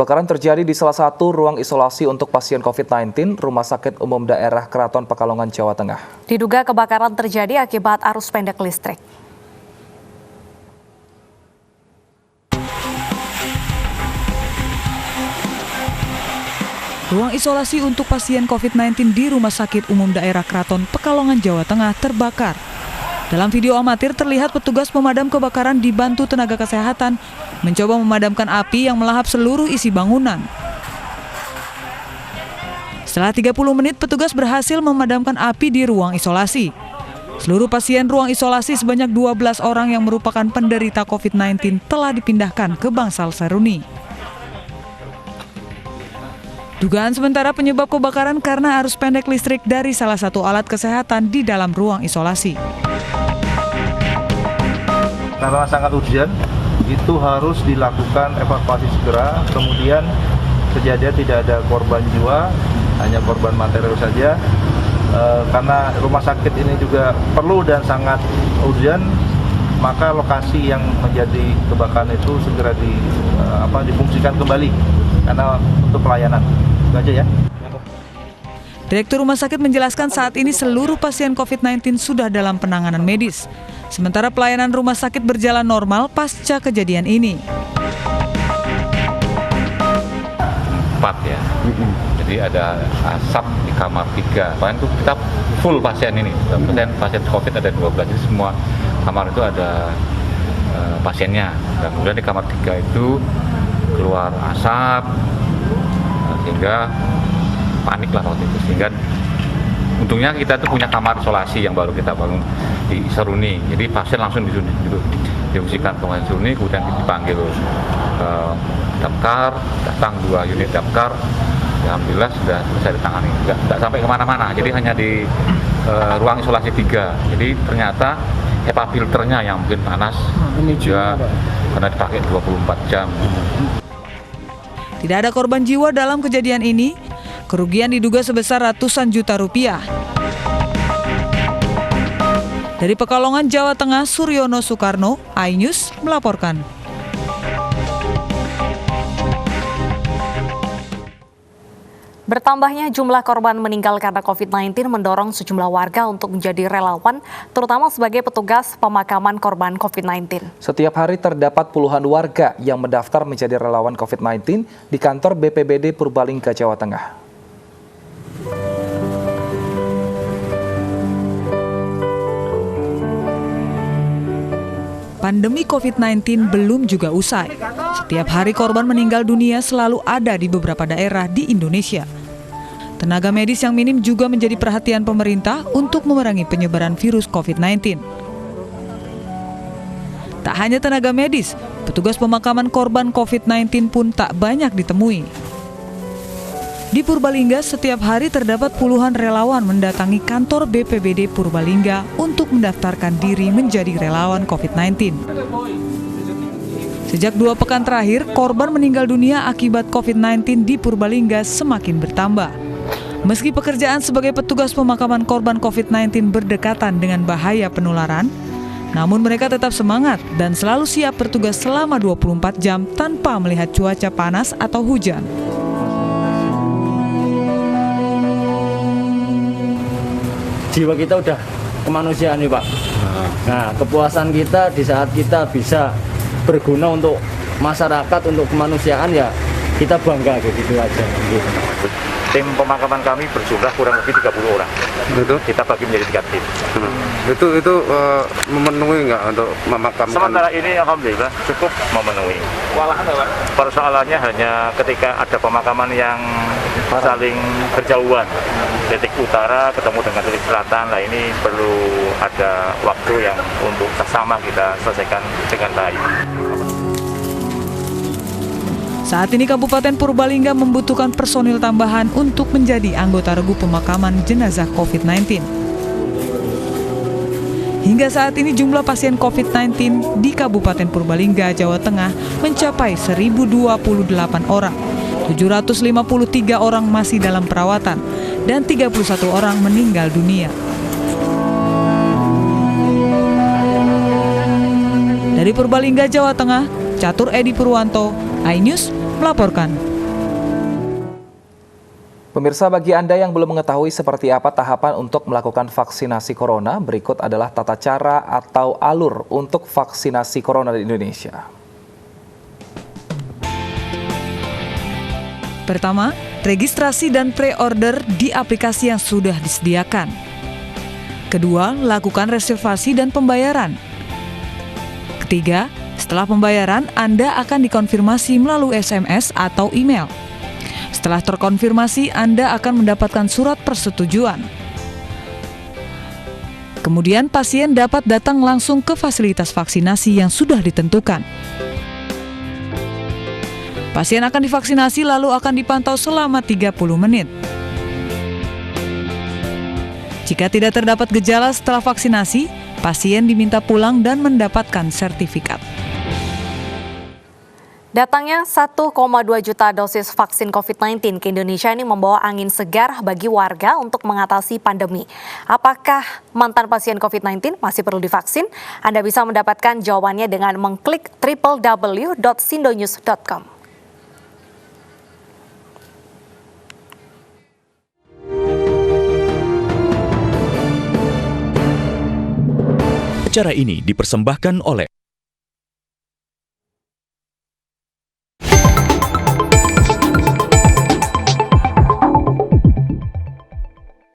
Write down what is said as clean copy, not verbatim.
Kebakaran terjadi di salah satu ruang isolasi untuk pasien COVID-19 Rumah Sakit Umum Daerah Keraton Pekalongan, Jawa Tengah. Diduga kebakaran terjadi akibat arus pendek listrik. Ruang isolasi untuk pasien COVID-19 di Rumah Sakit Umum Daerah Keraton Pekalongan, Jawa Tengah terbakar. Dalam video amatir terlihat petugas pemadam kebakaran dibantu tenaga kesehatan mencoba memadamkan api yang melahap seluruh isi bangunan. Setelah 30 menit, petugas berhasil memadamkan api di ruang isolasi. Seluruh pasien ruang isolasi sebanyak 12 orang yang merupakan penderita COVID-19 telah dipindahkan ke Bangsal Seruni. Dugaan sementara penyebab kebakaran karena arus pendek listrik dari salah satu alat kesehatan di dalam ruang isolasi. Karena sangat urgent, itu harus dilakukan evakuasi segera. Kemudian kejadian tidak ada korban jiwa, hanya korban material saja. Karena rumah sakit ini juga perlu dan sangat urgent, maka lokasi yang menjadi kebakaran itu segera difungsikan kembali karena untuk pelayanan. Itu aja ya. Direktur Rumah Sakit menjelaskan saat ini seluruh pasien COVID-19 sudah dalam penanganan medis. Sementara pelayanan rumah sakit berjalan normal pasca kejadian ini. 4 ya, jadi ada asap di kamar 3. Bahkan itu kita full pasien ini, pasien COVID ada 12, jadi semua kamar itu ada pasiennya. Dan kemudian di kamar 3 itu keluar asap, sehingga panik lah waktu itu. Sehingga untungnya kita tuh punya kamar isolasi yang baru kita bangun di Seruni. Jadi pasien langsung diungsikan ke rumah Seruni, kemudian dipanggil damkar, datang 2 unit damkar. Alhamdulillah sudah selesai ditangani. Nggak sampai kemana-mana, jadi hanya di ruang isolasi 3. Jadi ternyata HEPA filternya yang mungkin panas juga karena dipakai 24 jam. Tidak ada korban jiwa dalam kejadian ini. Kerugian diduga sebesar ratusan juta rupiah. Dari Pekalongan, Jawa Tengah, Suryono Soekarno, iNews melaporkan. Bertambahnya jumlah korban meninggal karena COVID-19 mendorong sejumlah warga untuk menjadi relawan, terutama sebagai petugas pemakaman korban COVID-19. Setiap hari terdapat puluhan warga yang mendaftar menjadi relawan COVID-19 di kantor BPBD Purbalingga, Jawa Tengah. Pandemi COVID-19 belum juga usai. Setiap hari korban meninggal dunia selalu ada di beberapa daerah di Indonesia. Tenaga medis yang minim juga menjadi perhatian pemerintah untuk memerangi penyebaran virus COVID-19. Tak hanya tenaga medis, petugas pemakaman korban COVID-19 pun tak banyak ditemui. Di Purbalingga, setiap hari terdapat puluhan relawan mendatangi kantor BPBD Purbalingga untuk mendaftarkan diri menjadi relawan COVID-19. Sejak 2 pekan terakhir, korban meninggal dunia akibat COVID-19 di Purbalingga semakin bertambah. Meski pekerjaan sebagai petugas pemakaman korban COVID-19 berdekatan dengan bahaya penularan, namun mereka tetap semangat dan selalu siap bertugas selama 24 jam tanpa melihat cuaca panas atau hujan. Jiwa kita udah kemanusiaan nih Pak. Nah, kepuasan kita di saat kita bisa berguna untuk masyarakat, untuk kemanusiaan, ya kita bangga gitu aja. Gitu. Tim pemakaman kami berjumlah kurang lebih 30 orang. Itu kita bagi menjadi 3 tim. Itu memenuhi nggak untuk memakamkan? Sementara ini alhamdulillah cukup memenuhi. Persoalannya hanya ketika ada pemakaman yang saling berjauhan, titik utara ketemu dengan titik selatan, nah ini perlu ada waktu yang untuk bersama kita selesaikan dengan baik. Saat ini Kabupaten Purbalingga membutuhkan personil tambahan untuk menjadi anggota regu pemakaman jenazah COVID-19. Hingga saat ini jumlah pasien COVID-19 di Kabupaten Purbalingga, Jawa Tengah mencapai 1.028 orang. 753 orang masih dalam perawatan dan 31 orang meninggal dunia. Dari Purbalingga, Jawa Tengah, Catur Edi Purwanto, iNews melaporkan. Pemirsa, bagi Anda yang belum mengetahui seperti apa tahapan untuk melakukan vaksinasi corona, berikut adalah tata cara atau alur untuk vaksinasi corona di Indonesia. Pertama, registrasi dan pre-order di aplikasi yang sudah disediakan. Kedua, lakukan reservasi dan pembayaran. Ketiga, setelah pembayaran, Anda akan dikonfirmasi melalui SMS atau email. Setelah terkonfirmasi, Anda akan mendapatkan surat persetujuan. Kemudian, pasien dapat datang langsung ke fasilitas vaksinasi yang sudah ditentukan. Pasien akan divaksinasi lalu akan dipantau selama 30 menit. Jika tidak terdapat gejala setelah vaksinasi, pasien diminta pulang dan mendapatkan sertifikat. Datangnya 1,2 juta dosis vaksin COVID-19 ke Indonesia ini membawa angin segar bagi warga untuk mengatasi pandemi. Apakah mantan pasien COVID-19 masih perlu divaksin? Anda bisa mendapatkan jawabannya dengan mengklik www.sindonews.com. Acara ini dipersembahkan oleh